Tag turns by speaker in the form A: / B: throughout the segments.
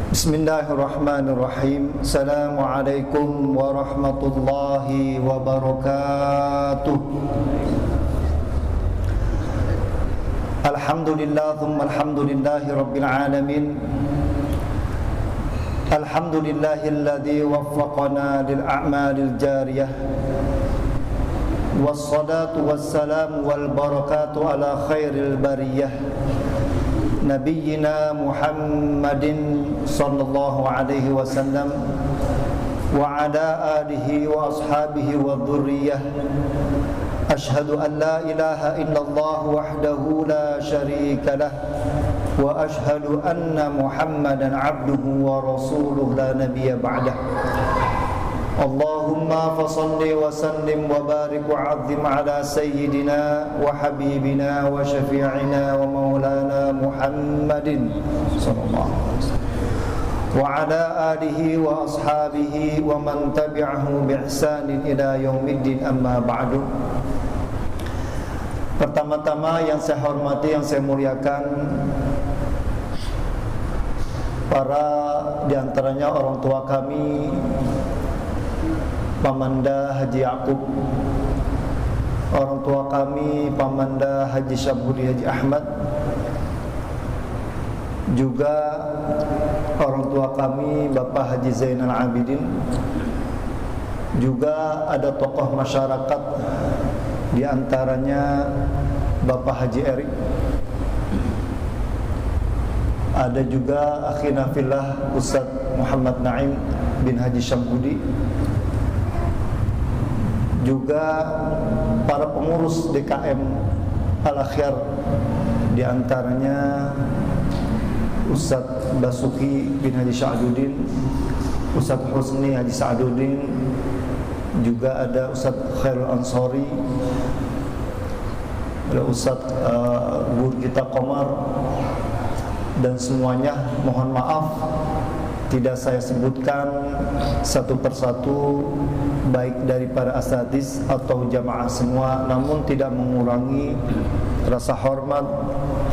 A: Bismillahirrahmanirrahim. Assalamualaikum warahmatullahi wabarakatuh. Alhamdulillah thumma alhamdulillahi rabbil alamin. Alhamdulillahilladzi waffaqana lil a'malil jariyah. Wassalatu wassalamu wal barakatu ala khairil bariyah Nabiyyina Muhammadin sallallahu alaihi wasallam wa ala alihi wa ashabihi wa dhurriyyah. Ashhadu an la ilaha illallah wahdahu la syarika lah wa ashhadu anna Muhammadan abduhu wa rasuluhu la nabiyya ba'dah. Allahumma fasalli wa sallim wa barik wa azim ala sayyidina wa habibina wa syafi'ina wa maulana Muhammadin sallallahu alaihi wasallam wa ala alihi wa ashabihi wa man tabi'ahu bi ihsanin ila yaumiddin, amma ba'du. Pertama-tama yang saya hormati, yang saya muliakan, para diantaranya orang tua kami, Pamanda Haji Yaqub, orang tua kami Pamanda Haji Syabudi Haji Ahmad, juga orang tua kami Bapak Haji Zainal Abidin, juga ada tokoh masyarakat, di antaranya Bapak Haji Erik, ada juga akhina fillah Ustaz Muhammad Naim bin Haji Syabudi, juga para pengurus DKM Al-Akhyar, di antaranya Ustaz Basuki bin Haji Sa'duddin, Ustaz Husni Haji Sa'duddin, juga ada Ustaz Khairul Ansori, ada Ustaz Guru kita Komar, dan semuanya mohon maaf tidak saya sebutkan satu persatu, baik dari para asatiz atau jamaah semua, namun tidak mengurangi rasa hormat,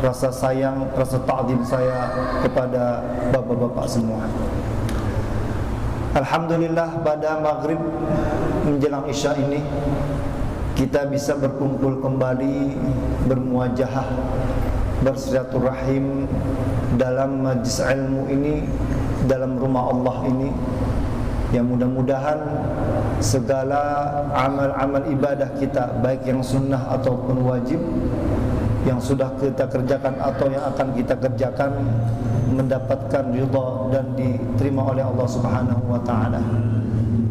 A: rasa sayang, rasa ta'zim saya kepada bapak-bapak semua. Alhamdulillah, pada maghrib menjelang isya ini kita bisa berkumpul kembali, bermuajahah, bersilaturahim dalam majlis ilmu ini, dalam rumah Allah ini, yang mudah-mudahan segala amal-amal ibadah kita, baik yang sunnah ataupun wajib, yang sudah kita kerjakan atau yang akan kita kerjakan, mendapatkan ridha dan diterima oleh Allah Subhanahu wa taala.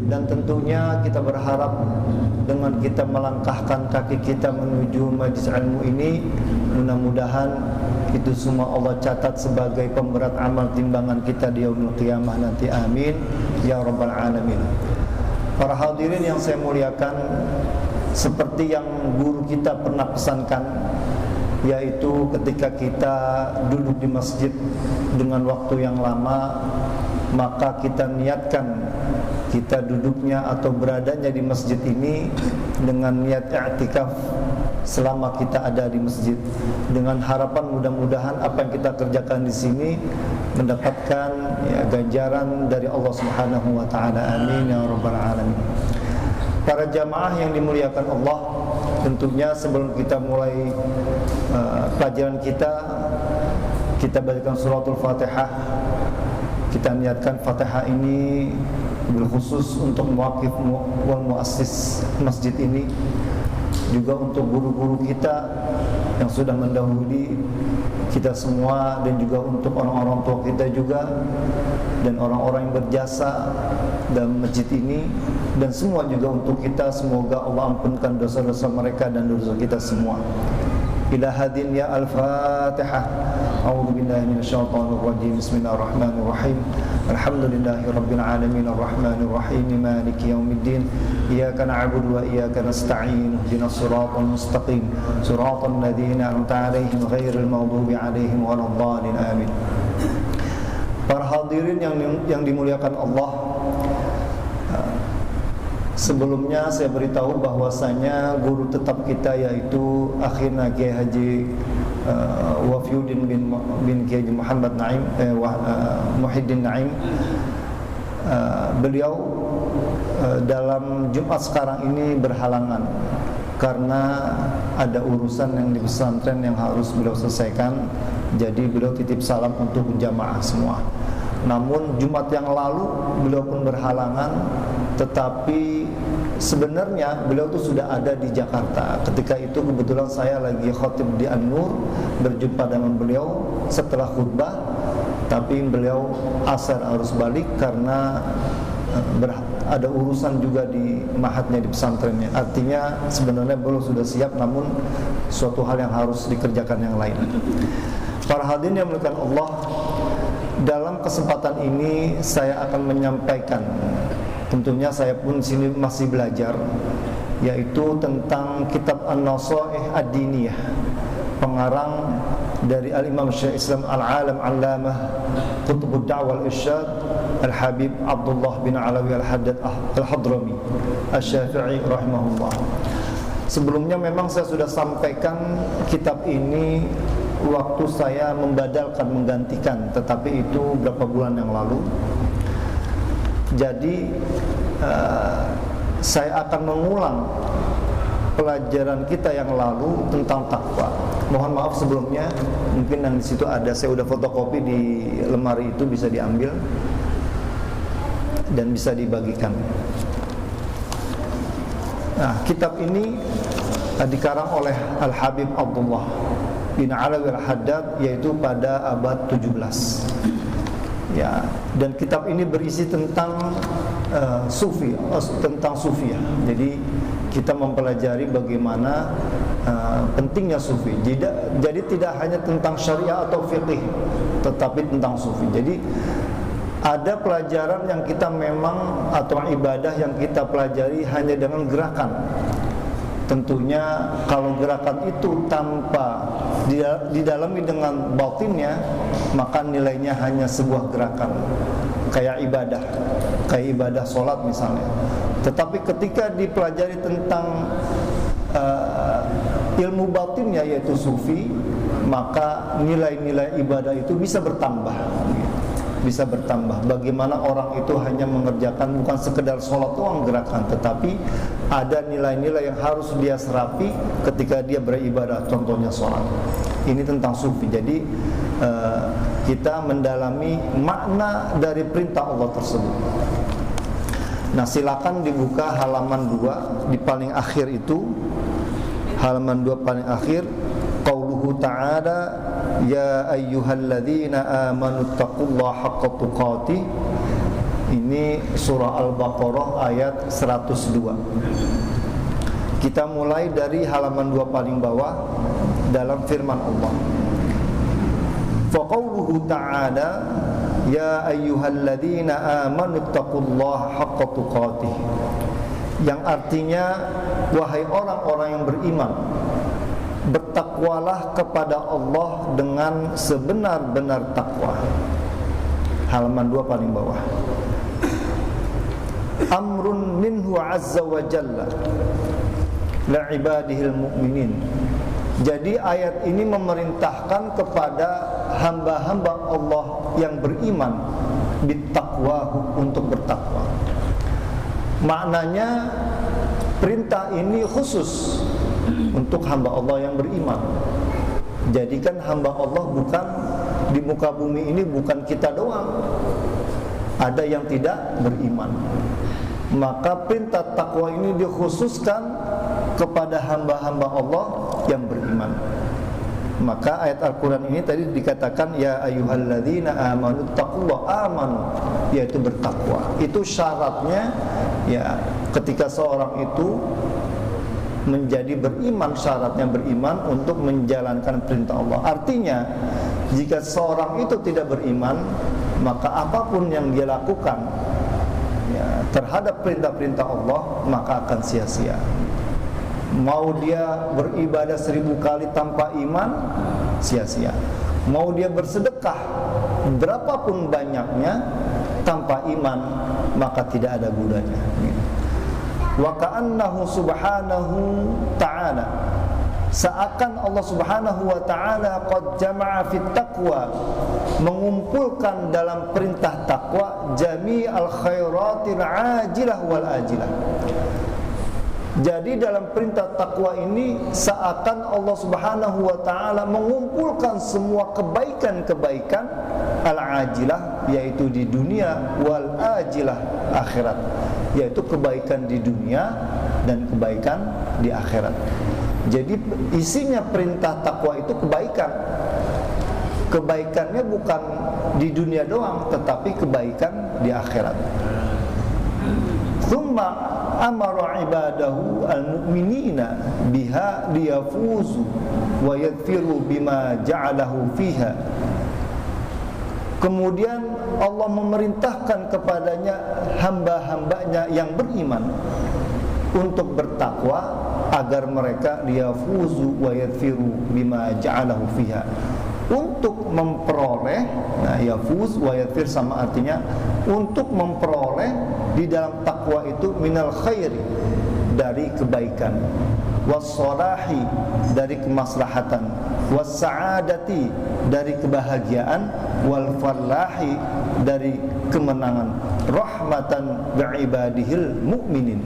A: Dan tentunya kita berharap dengan kita melangkahkan kaki kita menuju majlis ilmu ini, mudah-mudahan itu semua Allah catat sebagai pemberat amal timbangan kita di yaumul qiyamah nanti, amin ya rabbal alamin. Para hadirin yang saya muliakan, seperti yang guru kita pernah pesankan, yaitu ketika kita duduk di masjid dengan waktu yang lama, maka kita niatkan kita duduknya atau beradanya di masjid ini dengan niat i'tikaf selama kita ada di masjid, dengan harapan mudah-mudahan apa yang kita kerjakan di sini mendapatkan ganjaran dari Allah Subhanahu wa taala, amin ya rabbal alamin. Para jamaah yang dimuliakan Allah, tentunya sebelum kita mulai pelajaran kita bacakan suratul Fatihah. Kita niatkan Fatihah ini berkhusus untuk muwaqif wal muassis masjid ini, juga untuk guru-guru kita yang sudah mendahului kita semua, dan juga untuk orang-orang tua kita juga, dan orang-orang yang berjasa dalam masjid ini, dan semua juga untuk kita. Semoga Allah ampunkan dosa-dosa mereka dan dosa kita semua. Ila hadin ya al-Fatihah. A'udzu billahi minasyaitonir rajim. Bismillahirrahmanirrahim. Alhamdulillahirabbil alamin arrahmanir rahim maliki yaumiddin. Iyyaka na'budu wa iyyaka nasta'in. Ihdinas siratal mustaqim. Siratal ladzina an'amta 'alaihim ghairil maghdubi 'alaihim waladdallin. Amin. Para hadirin yang dimuliakan Allah, sebelumnya saya beritahu bahwasanya guru tetap kita yaitu akhirnya Kiai Haji Wafiuddin bin Kiai Muhammad Naim Muhyiddin Naim. Beliau dalam Jumat sekarang ini berhalangan karena ada urusan yang di pesantren yang harus beliau selesaikan. Jadi beliau titip salam untuk jamaah semua. Namun Jumat yang lalu beliau pun berhalangan, tetapi sebenarnya beliau itu sudah ada di Jakarta. Ketika itu kebetulan saya lagi khotib di An-Nur, berjumpa dengan beliau setelah khutbah, tapi beliau asar harus balik karena ada urusan juga di mahatnya, di pesantrennya. Artinya sebenarnya beliau sudah siap, namun suatu hal yang harus dikerjakan yang lain. Para hadirin yang dimuliakan Allah, dalam kesempatan ini saya akan menyampaikan, tentunya saya pun sini masih belajar, yaitu tentang kitab An-Nasaih Ad-Diniyah, pengarang dari Al-Imam Syeikh Islam Al-Alam Allamah Qutbud Da'wah Al-Irsyad Al-Habib Abdullah bin Alawi Al-Haddad Al-Hadrami Asy-Syafi'i rahimahullah. Sebelumnya memang saya sudah sampaikan kitab ini waktu saya menggantikan, tetapi itu berapa bulan yang lalu. Jadi saya akan mengulang pelajaran kita yang lalu tentang takwa. Mohon maaf sebelumnya, mungkin yang di situ ada, saya udah fotokopi di lemari itu, bisa diambil dan bisa dibagikan. Nah, kitab ini dikarang oleh Al-Habib Abdullah bin Alawi Al-Haddad, yaitu pada abad 17. Ya, dan kitab ini berisi tentang tentang sufiyah. Jadi kita mempelajari bagaimana pentingnya sufi. Jadi tidak hanya tentang syariah atau fiqih, tetapi tentang sufi. Jadi ada pelajaran yang kita memang, atau ibadah yang kita pelajari hanya dengan gerakan. Tentunya kalau gerakan itu tanpa didalami dengan batinnya, maka nilainya hanya sebuah gerakan, kayak ibadah sholat misalnya. Tetapi ketika dipelajari tentang ilmu batinnya, yaitu sufi, maka nilai-nilai ibadah itu bisa bertambah. Bagaimana orang itu hanya mengerjakan bukan sekedar sholat doang gerakan, tetapi ada nilai-nilai yang harus dia serapi ketika dia beribadah, contohnya sholat. Ini tentang sufi. Jadi kita mendalami makna dari perintah Allah tersebut. Nah, silakan dibuka halaman 2 di paling akhir itu. Halaman 2 paling akhir, qauluhu ta'ala ya ayyuhalladzina amanu taqullaha haqqa tuqatih. Ini surah Al-Baqarah ayat 102. Kita mulai dari halaman 2 paling bawah dalam firman Allah. Fa qauluhu ta'ala ya ayyuhalladzina amanu taqullaha haqqa tuqatih, yang artinya wahai orang-orang yang beriman, bertakwalah kepada Allah dengan sebenar-benar takwa. Halaman 2 paling bawah. Amrun minhu azza wa jalla li'ibadihil mu'minin. Jadi ayat ini memerintahkan kepada hamba-hamba Allah yang beriman bittaqwa, untuk bertakwa. Maknanya perintah ini khusus untuk hamba Allah yang beriman. Jadi kan hamba Allah bukan di muka bumi ini, bukan kita doang, ada yang tidak beriman. Maka perintah takwa ini dikhususkan kepada hamba-hamba Allah yang beriman. Maka ayat Al-Quran ini tadi dikatakan ya ayyuhalladzina amanu taqullaha, amanu, yaitu bertakwa. Itu syaratnya, ya, ketika seorang itu menjadi beriman, syaratnya beriman untuk menjalankan perintah Allah. Artinya jika seorang itu tidak beriman, maka apapun yang dia lakukan, ya, terhadap perintah-perintah Allah, maka akan sia-sia. Mau dia beribadah 1000 kali tanpa iman, sia-sia. Mau dia bersedekah berapapun banyaknya tanpa iman, maka tidak ada gunanya. Wa ka'annahu subhanahu ta'ala, seakan Allah Subhanahu wa taala qad jama'a fit taqwa, mengumpulkan dalam perintah takwa jami'al khairatil ajilah wal ajilah. Jadi dalam perintah takwa ini seakan Allah Subhanahu wa taala mengumpulkan semua kebaikan-kebaikan al-ajilah, yaitu di dunia, wal ajilah akhirat, yaitu kebaikan di dunia dan kebaikan di akhirat. Jadi isinya perintah takwa itu kebaikan. Kebaikannya bukan di dunia doang, tetapi kebaikan di akhirat. Tsumma amara ibadahu al-mu'minina biha liyafuzu wa yadfiru bima ja'alahu fiha. Kemudian Allah memerintahkan kepadanya hamba-hambanya yang beriman untuk bertakwa agar mereka liyafuzu wa yadfiru bima ja'alahu fiha, untuk memperoleh. Nah, yafuz wa yadfir sama artinya untuk memperoleh di dalam takwa itu minal khairi, dari kebaikan, wassalahi, dari kemaslahatan, wassaadati, dari kebahagiaan, wal falahi, dari kemenangan, rahmatan bi'ibadihil mu'minin,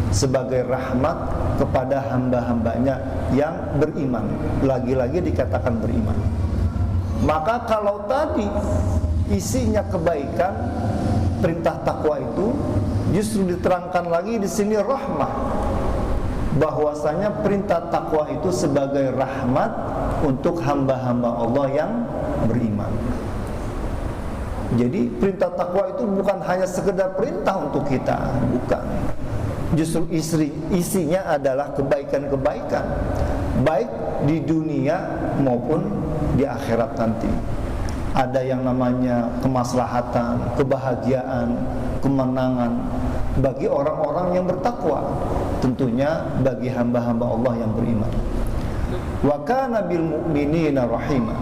A: sebagai rahmat kepada hamba-hambanya yang beriman. Lagi-lagi dikatakan beriman. Maka kalau tadi isinya kebaikan, perintah takwa itu, justru diterangkan lagi di sini rahmah, bahwasanya perintah takwa itu sebagai rahmat untuk hamba-hamba Allah yang beriman. Jadi perintah takwa itu bukan hanya sekedar perintah untuk kita, bukan. Justru isinya adalah kebaikan-kebaikan, baik di dunia maupun di akhirat nanti. Ada yang namanya kemaslahatan, kebahagiaan, kemenangan bagi orang-orang yang bertakwa, tentunya bagi hamba-hamba Allah yang beriman. Wa kana bil mu'minina rahima,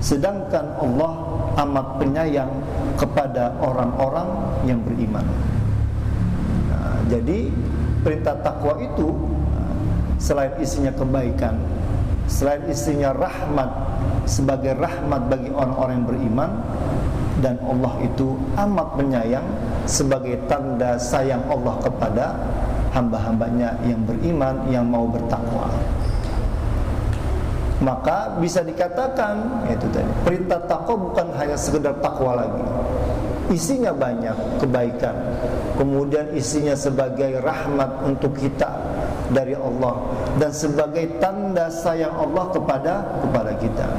A: sedangkan Allah amat penyayang kepada orang-orang yang beriman. Jadi perintah takwa itu selain isinya kebaikan, selain isinya rahmat, sebagai rahmat bagi orang-orang yang beriman, dan Allah itu amat menyayang sebagai tanda sayang Allah kepada hamba-hambanya yang beriman, yang mau bertakwa. Maka bisa dikatakan itu tadi, perintah takwa bukan hanya sekedar takwa lagi. Isinya banyak kebaikan, kemudian isinya sebagai rahmat untuk kita dari Allah, dan sebagai tanda sayang Allah kepada kita,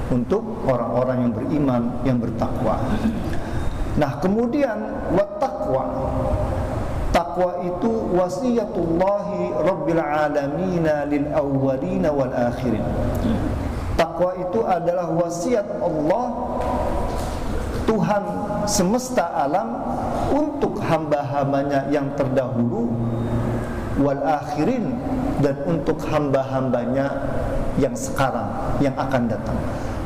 A: untuk orang-orang yang beriman, yang bertakwa. Nah, kemudian wattaqwa, takwa itu wasiyatullahi rabbil alamin lil awwalin wal akhirin. Takwa itu adalah wasiat Allah, Tuhan semesta alam, untuk hamba-hambanya yang terdahulu, wal akhirin, dan untuk hamba-hambanya yang sekarang, yang akan datang.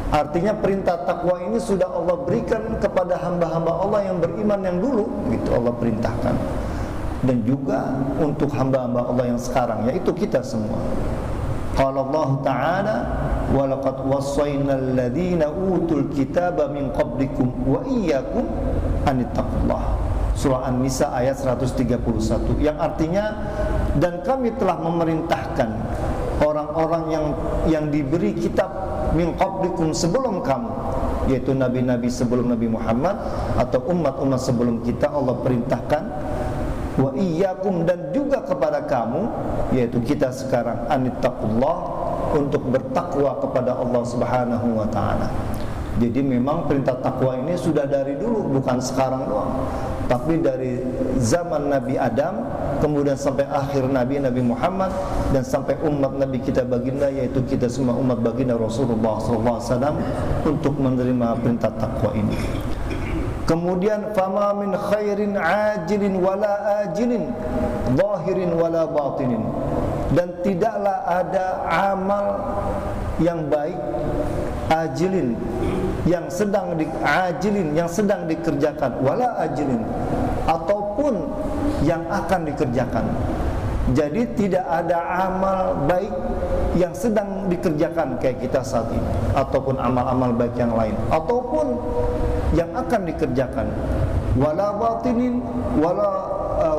A: Artinya perintah takwa ini sudah Allah berikan kepada hamba-hamba Allah yang beriman yang dulu, gitu Allah perintahkan, dan juga untuk hamba-hamba Allah yang sekarang, yaitu kita semua. Qala Allah Ta'ala, wa laqad wassayna alladhina utul kitaba min qablikum wa iyyakum an ittaqullah. Surah An-Nisa ayat 131, yang artinya, dan kami telah memerintahkan orang-orang yang diberi kitab min qablikum, sebelum kamu, yaitu nabi-nabi sebelum Nabi Muhammad atau umat-umat sebelum kita, Allah perintahkan wa iyyakum, dan juga kepada kamu, yaitu kita sekarang, anittaqullah, untuk bertakwa kepada Allah Subhanahu wa taala. Jadi memang perintah takwa ini sudah dari dulu, bukan sekarang doang, tapi dari zaman Nabi Adam, kemudian sampai akhir Nabi Muhammad, dan sampai umat Nabi kita baginda, yaitu kita semua umat baginda Rasulullah SAW, untuk menerima perintah takwa ini. Kemudian fama min khairin ajilin wala ajilin, zahirin wala batinin, dan tidaklah ada amal yang baik, ajilin, yang sedang dikerjakan, wala ajilin, ataupun yang akan dikerjakan, Jadi tidak ada amal baik yang sedang dikerjakan kayak kita saat ini, ataupun amal-amal baik yang lain, ataupun yang akan dikerjakan, wala batinin wala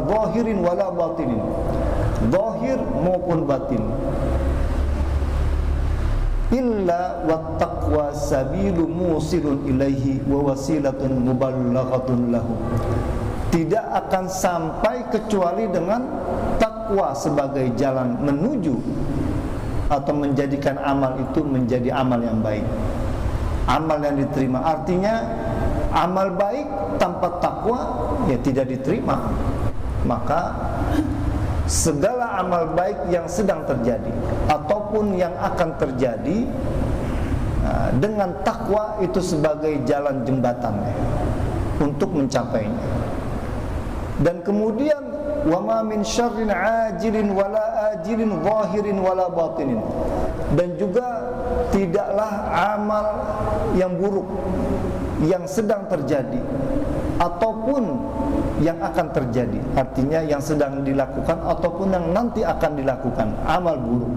A: zahirin wala batinin, zahir maupun batin, illa wattaqwa sabilu musilun ilaihi wa wasilatun muballaghatun lahu. Tidak akan sampai kecuali dengan takwa sebagai jalan menuju atau menjadikan amal itu menjadi amal yang baik, amal yang diterima. Artinya amal baik tanpa takwa ya tidak diterima. Maka segala amal baik yang sedang terjadi ataupun yang akan terjadi dengan takwa itu sebagai jalan jembatannya untuk mencapainya. Dan kemudian wa ma min syarrin ajilin wala ajilin zahirin wala batinin. Dan juga tidaklah amal yang buruk yang sedang terjadi ataupun yang akan terjadi, artinya yang sedang dilakukan ataupun yang nanti akan dilakukan, amal buruk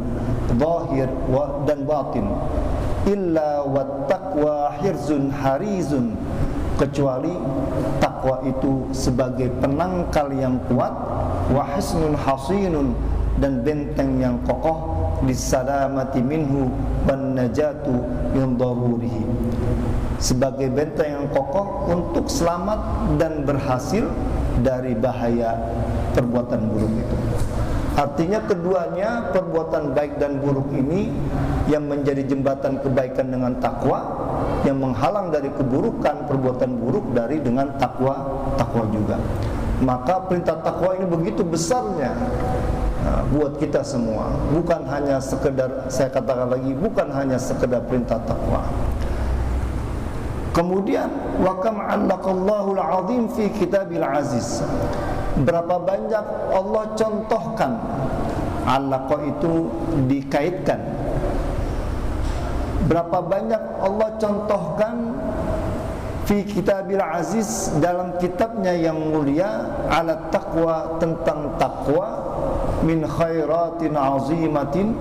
A: zahir dan batin, illa wattaqwa hirzun harizun, kecuali takwa itu sebagai penangkal yang kuat, wa hisnun hasinun, dan benteng yang kokoh, disalamati minhu wan najatu min darurihi, sebagai benteng yang kokoh untuk selamat dan berhasil dari bahaya perbuatan buruk itu. Artinya keduanya, perbuatan baik dan buruk ini yang menjadi jembatan kebaikan dengan takwa, yang menghalang dari keburukan perbuatan buruk dari dengan takwa juga. Maka perintah takwa ini begitu besarnya buat kita semua, bukan hanya sekedar, saya katakan lagi, bukan hanya sekedar perintah takwa. Kemudian wa kam 'allaqallahu al-'azim fi kitabil aziz. Berapa banyak Allah contohkan, 'allaqa itu dikaitkan. Berapa banyak Allah contohkan fi kitabil aziz, dalam kitabnya yang mulia, ala taqwa, tentang takwa, min khairatin azimatin,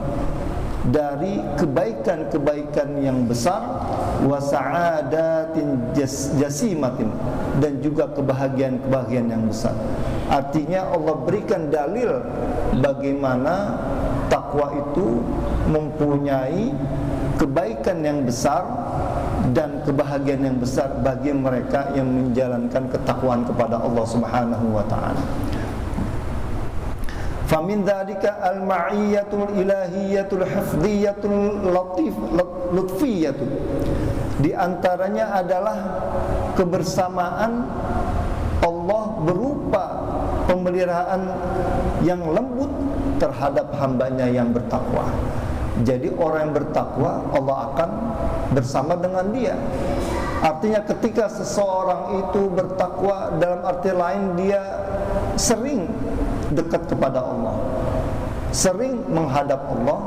A: dari kebaikan-kebaikan yang besar, wa sa'adatin jasimatin, dan juga kebahagiaan-kebahagiaan yang besar. Artinya Allah berikan dalil bagaimana takwa itu mempunyai kebaikan yang besar dan kebahagiaan yang besar bagi mereka yang menjalankan ketakwaan kepada Allah Subhanahu wa taala. Famin dzalika al-ma'iyyatul ilahiyyatul hifdhiyyatul lutfiyyatul. Di antaranya adalah kebersamaan Allah berupa pemeliharaan yang lembut terhadap hambanya yang bertakwa. Jadi orang yang bertakwa, Allah akan bersama dengan dia. Artinya ketika seseorang itu bertakwa, dalam arti lain dia sering dekat kepada Allah, sering menghadap Allah,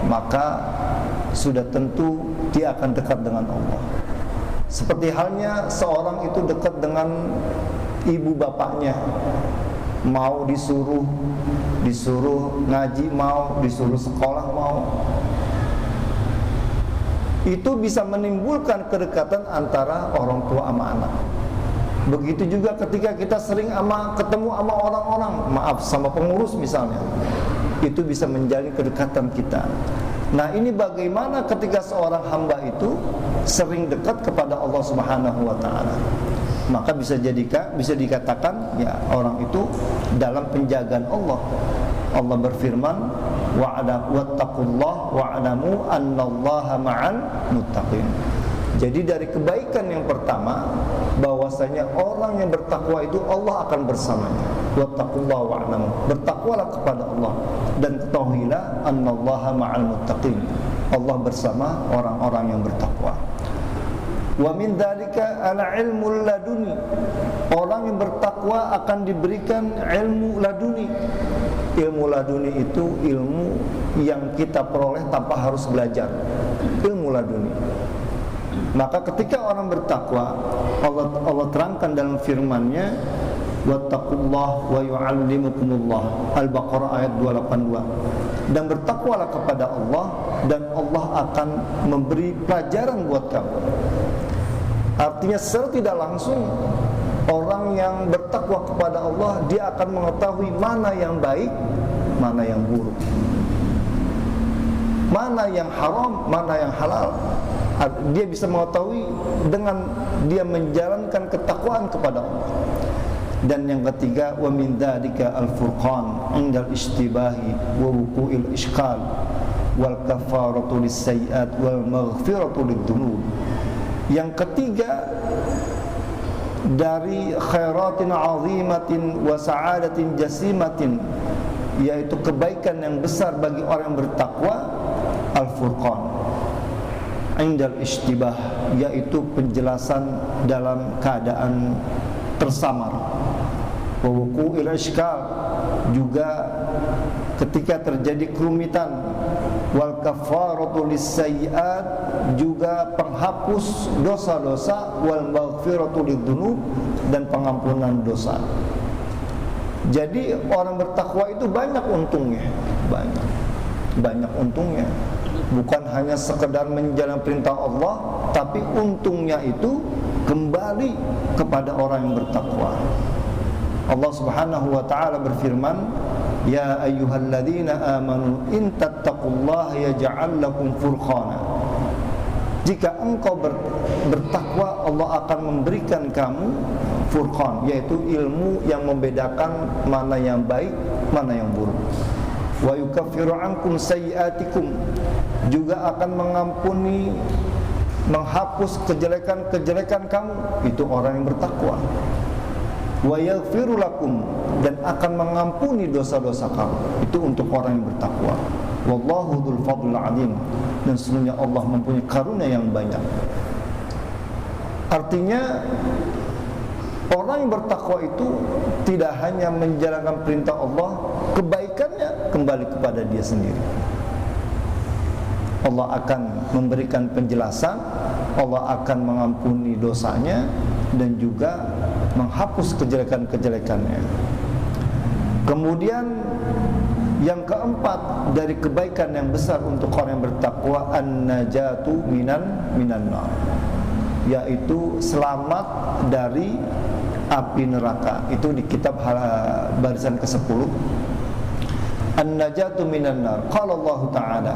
A: maka sudah tentu dia akan dekat dengan Allah. Seperti halnya seorang itu dekat dengan ibu bapaknya, mau disuruh ngaji, mau disuruh sekolah, mau, itu bisa menimbulkan kedekatan antara orang tua sama anak. Begitu juga ketika kita sering ketemu sama orang-orang, maaf, sama pengurus misalnya, itu bisa menjalin kedekatan kita. Nah, ini bagaimana ketika seorang hamba itu sering dekat kepada Allah Subhanahu wa taala. Maka bisa dikatakan ya orang itu dalam penjagaan Allah. Allah berfirman, wattaqullaha wa'lamu annallaha ma'al muttaqin. Jadi dari kebaikan yang pertama, bahwasanya orang yang bertakwa itu Allah akan bersamanya. Wattaqullaha wa'lamu, bertakwalah kepada Allah dan ketahuilah annallaha ma'al muttaqin, Allah bersama orang-orang yang bertakwa. Wa min dzalika al-ilmul laduni, orang yang bertakwa akan diberikan ilmu laduni. Ilmu laduni itu ilmu yang kita peroleh tanpa harus belajar, ilmu laduni. Maka ketika orang bertakwa, Allah terangkan dalam firman-Nya, wattaqullaha wa yu'allimukumullah. Al-Baqarah ayat 282. Dan bertakwalah kepada Allah dan Allah akan memberi pelajaran buat kamu. Artinya secara tidak langsung orang yang bertakwa kepada Allah dia akan mengetahui mana yang baik, mana yang buruk, mana yang haram, mana yang halal. Dia bisa mengetahui dengan dia menjalankan ketakwaan kepada Allah. Dan yang ketiga, wa min dzalika al-furqan 'indal istibahi wa wuqu'il ishqal wal kafaratu lis-sayyi'at wal maghfiratu lid-dzunub. Yang ketiga, dari khairatin 'azimatin wa sa'adatin jasimatin, yaitu kebaikan yang besar bagi orang yang bertakwa, al-furqan 'indal istibah, yaitu penjelasan dalam keadaan tersamar. Wa wuqu'il ishkal, juga ketika terjadi kerumitan. Wal kafaratu lis-sayyi'at, juga penghapus dosa-dosa. Wal maghfiratu lidzunub, dan pengampunan dosa. Jadi orang bertakwa itu banyak untungnya, banyak untungnya. Bukan hanya sekedar menjalankan perintah Allah, tapi untungnya itu kembali kepada orang yang bertakwa. Allah Subhanahu wa taala berfirman, "Ya ayyuhalladzina amanu in tattaqullaha yaj'al lakum furqana." Jika engkau bertakwa, Allah akan memberikan kamu furqan, yaitu ilmu yang membedakan mana yang baik, mana yang buruk. Wa yukaffiru ankum sayyi'atikum, juga akan mengampuni, menghapus kejelekan-kejelekan kamu. Itu orang yang bertakwa. Wa yaghfiru lakum, dan akan mengampuni dosa-dosa kamu. Itu untuk orang yang bertakwa. Wallahu dzul fadlil azim, dan sesungguhnya Allah mempunyai karunia yang banyak. Artinya orang yang bertakwa itu tidak hanya menjalankan perintah Allah, kebaikannya kembali kepada dia sendiri. Allah akan memberikan penjelasan, Allah akan mengampuni dosanya, dan juga menghapus kejelekan-kejelekannya. Kemudian yang keempat dari kebaikan yang besar untuk orang yang bertakwa, an-najatu minan nar, yaitu selamat dari api neraka. Itu di kitab barisan ke-10. An-najatu minan nar. Qala Allah Ta'ala,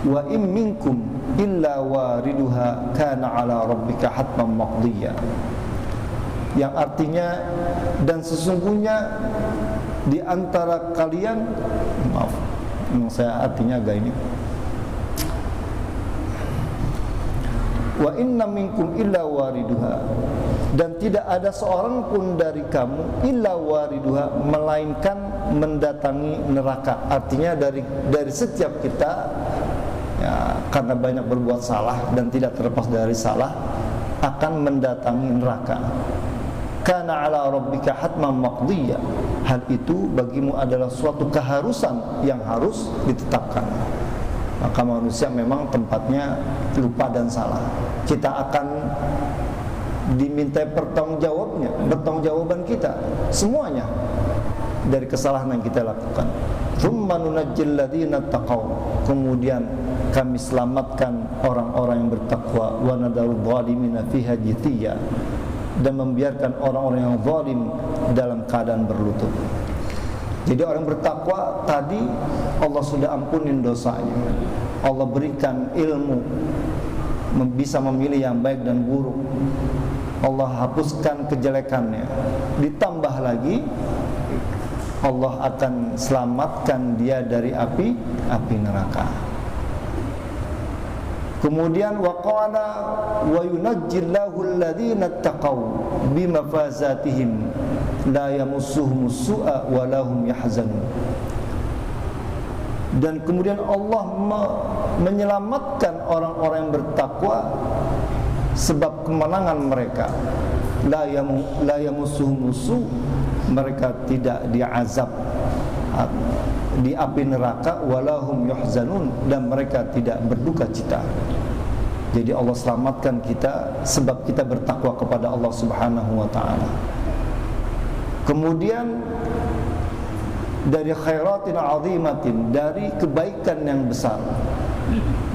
A: wa in minkum illa wariduha kana ala rabbika hatman maqdiya. Yang artinya, dan sesungguhnya di antara kalian, maaf, saya artinya agak ini, wa inna minkum illa wariduha, dan tidak ada seorang pun dari kamu illa wariduha, melainkan mendatangi neraka. Artinya dari setiap kita, ya, karena banyak berbuat salah dan tidak terlepas dari salah, akan mendatangi neraka. Kana ala rabbika hatman maqdiya, hal itu bagimu adalah suatu keharusan yang harus ditetapkan. Maka manusia memang tempatnya lupa dan salah. Kita akan dimintai pertanggungjawaban kita semuanya dari kesalahan yang kita lakukan. Tsumma nunajjil ladzina taqaw, kemudian kami selamatkan orang-orang yang bertakwa, wa nadarul zalimina fiha jithiya, dan membiarkan orang-orang yang zalim dalam keadaan berlutut. Jadi orang bertakwa tadi Allah sudah ampunin dosanya, Allah berikan ilmu, bisa memilih yang baik dan buruk, Allah hapuskan kejelekannya. Ditambah lagi Allah akan selamatkan dia dari api neraka. Kemudian waqala wa yunajjillahu alladhina taqaw bimafazatihim la yamussuhum su'a wa lahum yahzanun. Dan kemudian Allah menyelamatkan orang-orang yang bertakwa sebab kemenangan mereka. La yamussuhum su', mereka tidak diazab di api neraka, walahum yuhzanun, dan mereka tidak berduka cita. Jadi Allah selamatkan kita sebab kita bertakwa kepada Allah Subhanahu wa taala. Kemudian dari khairatin azimatin, dari kebaikan yang besar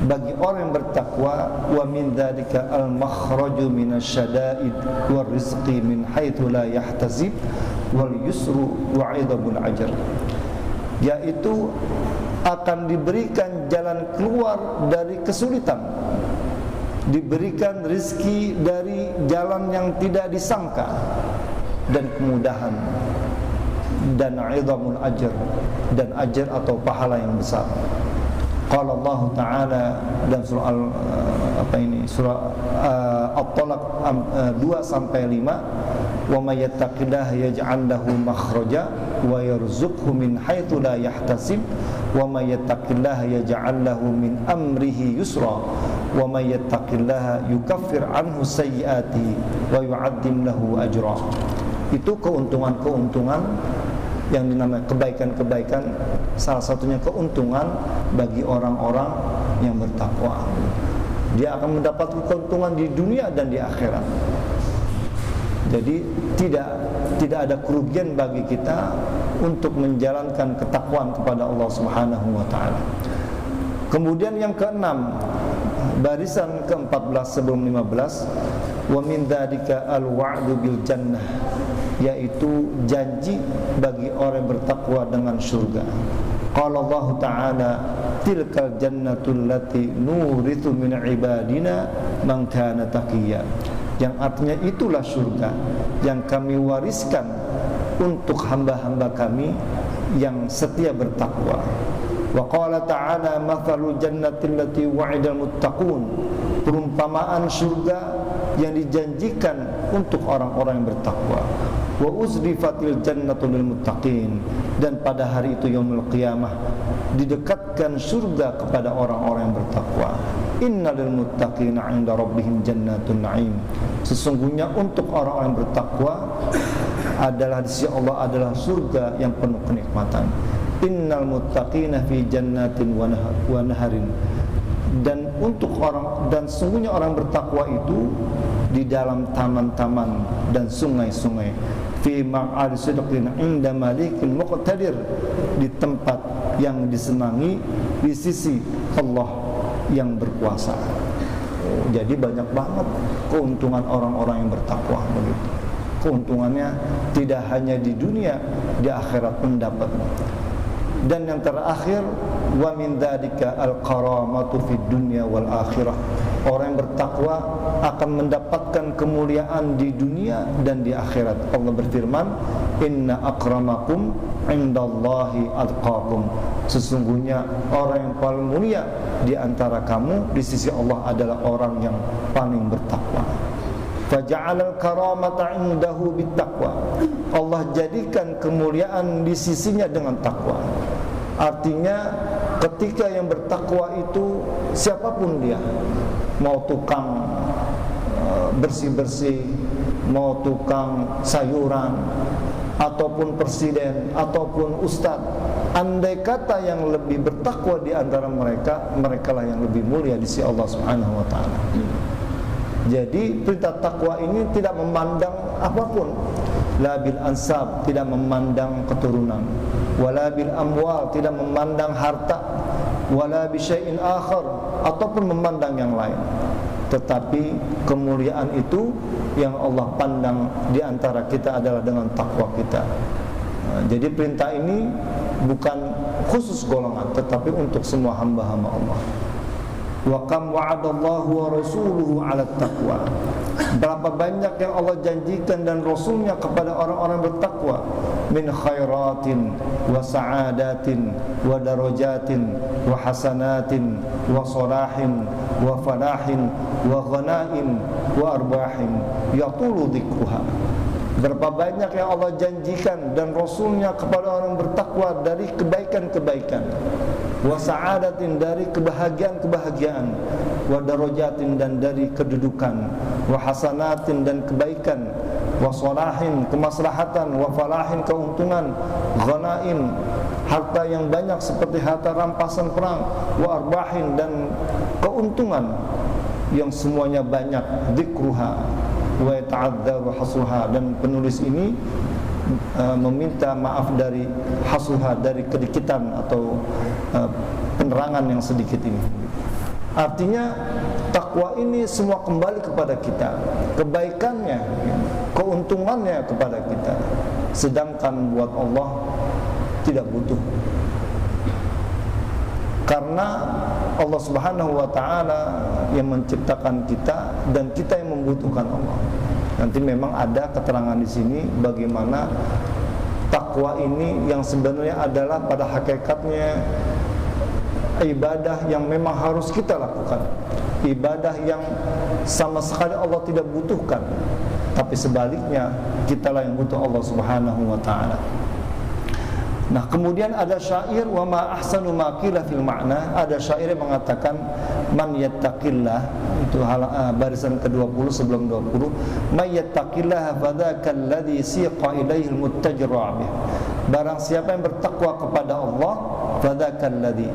A: bagi orang yang bertakwa. Wa min dzalika al-makhraju minasyada'id war rizqi min haitsu la yahtasib wal yusru wa 'idabul ajr, yaitu akan diberikan jalan keluar dari kesulitan, diberikan rezeki dari jalan yang tidak disangka, dan kemudahan, dan 'idamul ajr, dan ajar atau pahala yang besar. Qala Allah Ta'ala dan surah surah At-Talaq 2-5, wa may yattaqillaha yaj'al lahu makhraja wa yarzuqhu min haitsu la yahtasib wa may yattaqillaha yaj'al lahu min amrihi yusra wa may yattaqillaha yukaffir anhu sayyi'atihi wa yu'addim lahu ajra. Itu keuntungan-keuntungan yang dinamakan kebaikan-kebaikan, salah satunya keuntungan bagi orang-orang yang bertakwa. Dia akan mendapat keuntungan di dunia dan di akhirat. Jadi tidak ada kerugian bagi kita untuk menjalankan ketakwaan kepada Allah Subhanahu wa taala. Kemudian yang keenam, barisan ke-14 sebelum 15, wa min dzalika al-wa'du bil jannah, yaitu janji bagi orang yang bertakwa dengan surga. Qala Allah Ta'ala tilkal jannatul lati nurithu min ibadina man kana taqiyya, yang artinya itulah surga yang kami wariskan untuk hamba-hamba kami yang setia bertakwa. Wa qala ta'ala mathalul jannatil lati wa'idal muttaqun, perumpamaan surga yang dijanjikan untuk orang-orang yang bertakwa. Wa uzrifatil jannatu lil muttaqin, dan pada hari itu yaumul qiyamah didekatkan surga kepada orang-orang yang bertakwa. Innal lil muttaqina 'inda rabbihim jannatun na'im, sesungguhnya untuk orang-orang yang bertakwa adalah di sisi Allah adalah surga yang penuh kenikmatan. Innal muttaqina fi jannatin wa naharin, dan untuk orang, dan sungguhnya orang bertakwa itu di dalam taman-taman dan sungai-sungai. Fi ma'al sidqin 'inda malikin muqtadir, di tempat yang disenangi di sisi Allah yang berkuasa. Jadi banyak banget keuntungan orang-orang yang bertakwa begitu. Keuntungannya tidak hanya di dunia, di akhirat pun dapat. Dan yang terakhir, wa min dzalika al-karamatu fid dunya wal akhirah, orang yang bertakwa akan mendapatkan kemuliaan di dunia dan di akhirat. Allah berfirman, inna akramakum indallahi atqakum, sesungguhnya orang yang paling mulia di antara kamu di sisi Allah adalah orang yang paling bertakwa. Faja'alal karamata indahu bittaqwa, Allah jadikan kemuliaan di sisinya dengan takwa. Artinya ketika yang bertakwa itu siapapun dia, mau tukang bersih-bersih, mau tukang sayuran, ataupun presiden, ataupun ustadz, andai kata yang lebih bertakwa di antara mereka, merekalah yang lebih mulia di sisi Allah Subhanahu wa taala. Jadi perintah takwa ini tidak memandang apapun, la bil ansab, tidak memandang keturunan, wala bil amwal, tidak memandang harta, wala bi syai'in akhar, ataupun memandang yang lain. Tetapi kemuliaan itu yang Allah pandang di antara kita adalah dengan takwa kita. Jadi perintah ini bukan khusus golongan, tetapi untuk semua hamba-hamba Allah. Wa kam wa'adallahu wa rasuluhu 'ala taqwa, berapa banyak yang Allah janjikan dan Rasulnya kepada orang-orang bertakwa, min khairatin wa sa'adatin wa darajatin wa hasanatin wa salahin wa falahin wa ghanaim wa arbahin yatulu dzikruha. Berapa banyak yang Allah janjikan dan Rasulnya kepada orang bertakwa dari kebaikan-kebaikan, wa sa'adatin, dari kebahagiaan-kebahagiaan, wa darajatin, dan dari kedudukan, wa hasanatin, dan kebaikan, wa salahin, kemaslahatan, wa falahin, keuntungan, ghanaim, harta yang banyak seperti harta rampasan perang, wa arbahin, dan keuntungan yang semuanya banyak, dzikruha wa ta'adzaru hasruha. Dan penulis ini meminta maaf dari hasuha, dari kedikitan atau penerangan yang sedikit ini. Artinya takwa ini semua kembali kepada kita, kebaikannya, keuntungannya kepada kita. Sedangkan buat Allah tidak butuh. Karena Allah Subhanahu wa taala yang menciptakan kita dan kita yang membutuhkan Allah. Nanti memang ada keterangan di sini bagaimana takwa ini yang sebenarnya adalah pada hakikatnya ibadah yang memang harus kita lakukan, ibadah yang sama sekali Allah tidak butuhkan, tapi sebaliknya kitalah yang butuh Allah Subhanahu wa taala. Nah, kemudian ada syair wa ma ahsanu ma qila fil ma'na, ada syair yang mengatakan man yattaqillah, itu barisan ke-20 sebelum 20, may yattaqillah fadzaka alladhi siqa ilaihi almuttajra bih. Barang siapa yang bertakwa kepada Allah, fadzaka alladhi,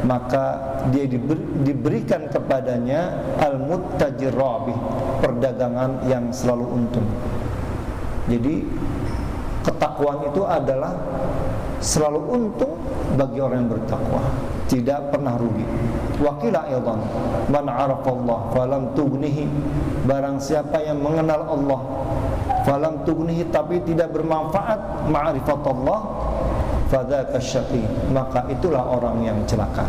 A: maka dia diberikan kepadanya al-muttajra bih, perdagangan yang selalu untung. Jadi ketakwaan itu adalah selalu untung bagi orang yang bertakwa, tidak pernah rugi. Wa qila aidan man 'arafa Allah falam tughnihi, barang siapa yang mengenal Allah falam tughnihi, tapi tidak bermanfaat ma'rifat Allah, fadzaka syaqi, maka itulah orang yang celaka.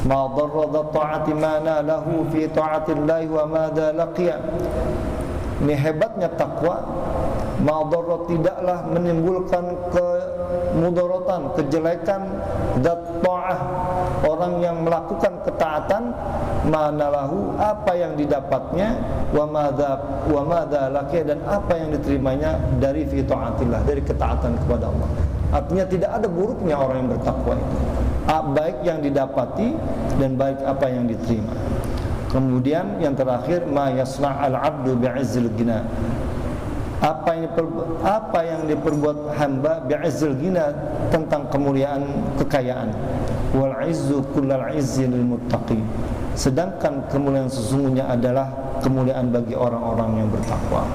A: Ma darra ta'ati ma nalahu fi ta'atillahi wa ma dha laqiya. Ini hebatnya takwa. Ma'darrat, tidaklah menimbulkan kemudaratan, kejelekan dat ta'ah, orang yang melakukan ketaatan, manalahu, apa yang didapatnya, wa madza laki, dan apa yang diterimanya dari fi ta'atillah, dari ketaatan kepada Allah. Artinya tidak ada buruknya orang yang bertakwa itu, baik yang didapati dan baik apa yang diterima. Kemudian yang terakhir, ma yasna'al 'abdu bi'izzil ghina, apa yang diperbuat hamba bi'izzil ghina, tentang kemuliaan kekayaan. Wal 'izzu kullal 'izzi lil muttaqin, sedangkan kemuliaan sesungguhnya adalah kemuliaan bagi orang-orang yang bertakwa.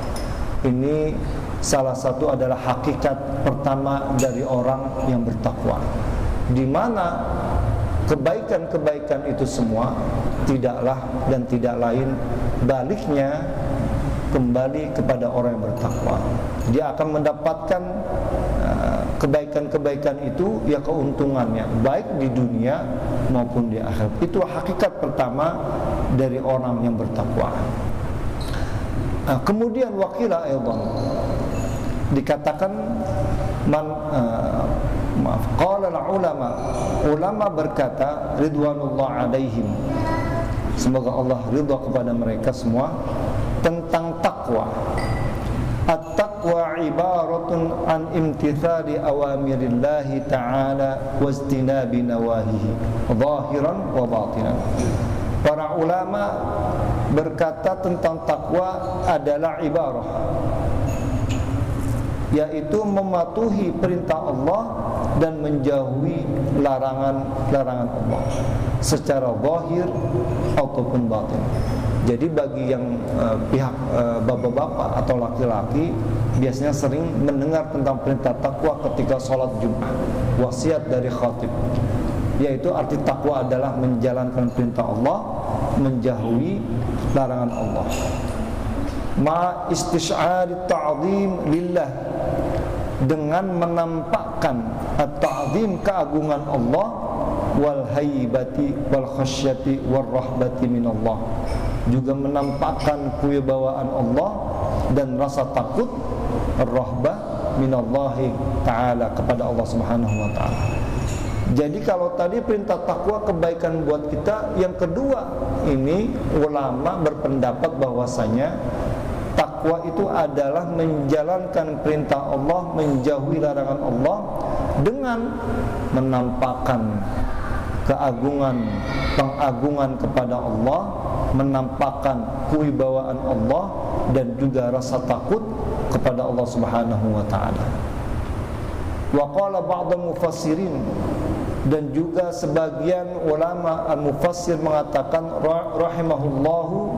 A: Ini salah satu adalah hakikat pertama dari orang yang bertakwa, di mana kebaikan-kebaikan itu semua tidaklah dan tidak lain baliknya kembali kepada orang yang bertakwa. Dia akan mendapatkan kebaikan-kebaikan itu, ya keuntungannya baik di dunia maupun di akhirat. Itu hakikat pertama dari orang yang bertakwa. Kemudian waqila aidan, dikatakan qala ulama berkata ridwanullah alaihim, semoga Allah ridha kepada mereka semua, tentang takwa. At-taqwa ibaratun an imtithali awamirillahi ta'ala wastinabi nawahihi zahiran wa batinan. Para ulama berkata tentang takwa adalah ibarah, yaitu mematuhi perintah Allah dan menjauhi larangan-larangan Allah secara zahir ataupun batin. Jadi bagi yang pihak bapak-bapak atau laki-laki biasanya sering mendengar tentang perintah takwa ketika sholat Jumat, wasiat dari khatib, yaitu arti takwa adalah menjalankan perintah Allah, menjauhi larangan Allah. Ma istisy'ari ta'zim lillah, dengan menampakkan at-ta'zim, keagungan Allah, wal haibati wal khasyati wal rahbati minallah, juga menampakkan kewibawaan Allah dan rasa takut, ar-rahbah minallahi ta'ala, kepada Allah Subhanahu wa ta'ala. Jadi kalau tadi perintah takwa kebaikan buat kita, yang kedua ini ulama berpendapat bahwasanya takwa itu adalah menjalankan perintah Allah, menjauhi larangan Allah, dengan menampakkan keagungan, pengagungan kepada Allah, menampakkan kewibawaan Allah, dan juga rasa takut kepada Allah Subhanahu wa ta'ala. Wa qala ba'dul mufassirin, dan juga sebagian ulama al-mufassir mengatakan rahimahullahu,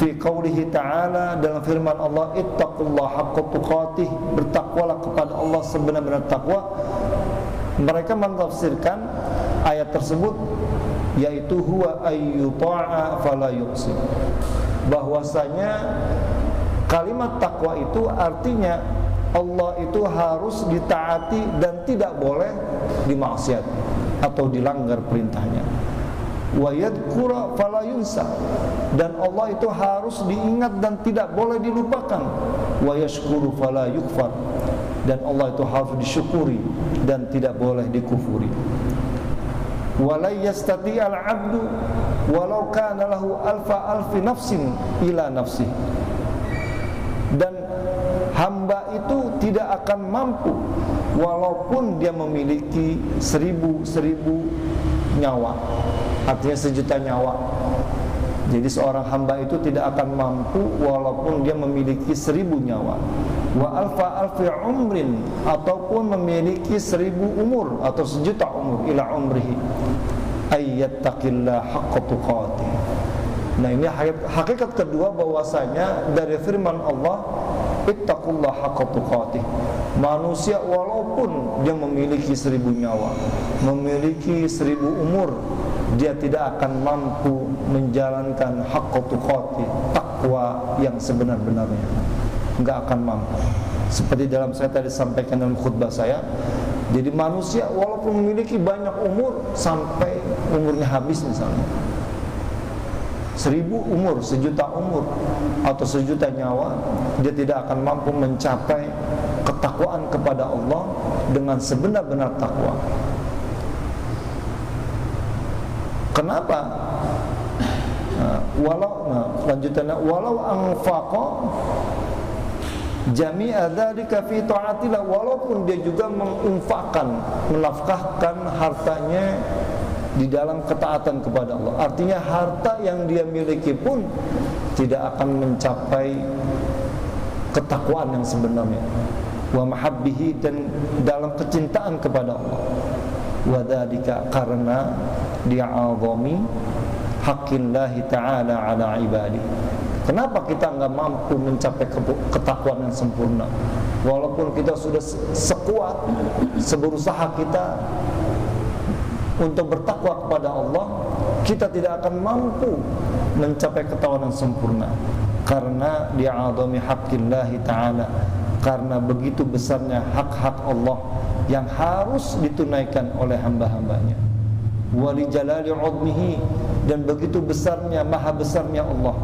A: fi qaulihi ta'ala, dalam firman Allah, ittaqullaha haqqa tuqatih, bertakwalah kepada Allah sebenar-benar takwa. Mereka mentafsirkan ayat tersebut yaitu huwa ayyuta'a fala yuqsi, bahwasanya kalimat takwa itu artinya Allah itu harus ditaati dan tidak boleh dimaksiati atau dilanggar perintahnya. Wa yadhkura fala yunsa, dan Allah itu harus diingat dan tidak boleh dilupakan. Wa yashkuru fala yukfar, dan Allah itu harus disyukuri dan tidak boleh dikufuri. Wa la yastati'al 'abdu walau kana lahu alfi nafsin ila nafsihi, dan hamba itu tidak akan mampu walaupun dia memiliki seribu nyawa, artinya 1.000.000 nyawa. Jadi seorang hamba itu tidak akan mampu walaupun dia memiliki 1.000 nyawa. Wa alfi umrin, ataupun memiliki 1.000 umur atau 1.000.000 umur, ila umrihi ayyattaqillah haqqa tuqatih. Nah, ini hakikat kedua bahwasanya dari firman Allah, ittaqullah haqqa tuqatih. Manusia walaupun dia memiliki 1.000 nyawa, memiliki 1.000 umur, dia tidak akan mampu menjalankan haqqa tuqatih, takwa yang sebenar-benarnya. Enggak akan mampu. Seperti dalam saya tadi sampaikan dalam khutbah saya, jadi manusia walaupun memiliki banyak umur sampai umurnya habis misalnya 1.000 umur, 1.000.000 umur atau 1.000.000 nyawa, dia tidak akan mampu mencapai ketakwaan kepada Allah dengan sebenar-benar takwa. Kenapa? Lanjutannya, walau anfaqa jami'a dzalika fi ta'atillah, walaupun dia juga menginfakkan, menafkahkan hartanya di dalam ketaatan kepada Allah. Artinya harta yang dia miliki pun tidak akan mencapai ketakwaan yang sebenarnya. Wa mahabbihi, dan dalam kecintaan kepada Allah. Wa dzalika, karena di'azami haqqillahi ta'ala ala ibadi. Kenapa kita enggak mampu mencapai ketakwaan yang sempurna? Walaupun kita sudah sekuat, seberusaha kita untuk bertakwa kepada Allah, kita tidak akan mampu mencapai ketakwaan yang sempurna. Karena di'azami haqqillahi ta'ala, karena begitu besarnya hak-hak Allah yang harus ditunaikan oleh hamba-hambanya. Wa li jalali 'udmihi, dan begitu besarnya, maha besarnya Allah.